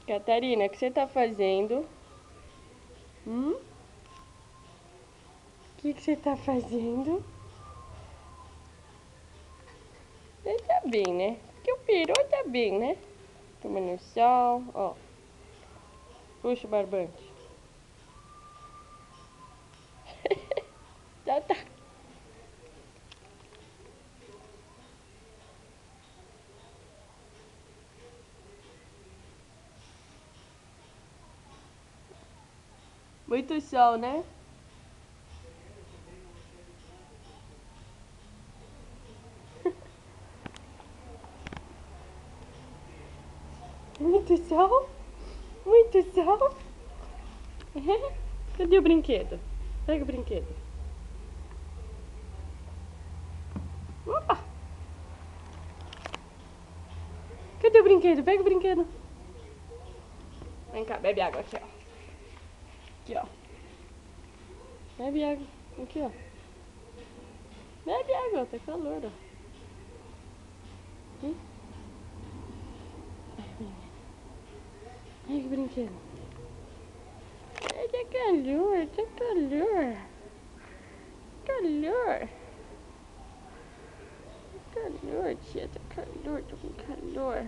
Catarina, o que você tá fazendo? O que você tá fazendo? Você tá bem, né? Que o peru tá bem, né? Tomando sol, ó. Puxa o barbante. Tá. Muito sol, né? Muito sol? Muito sol? Cadê o brinquedo? Pega o brinquedo. Opa! Cadê o brinquedo? Pega o brinquedo. Vem cá, bebe água aqui, ó. Aqui, ó. Bebe água. Aqui, ó. Bebe água, tá calor, ó. Aqui. Ai, que brinquedo. Ai, tá calor, tá calor. Calor. Calor, tia, tá calor, tô com calor.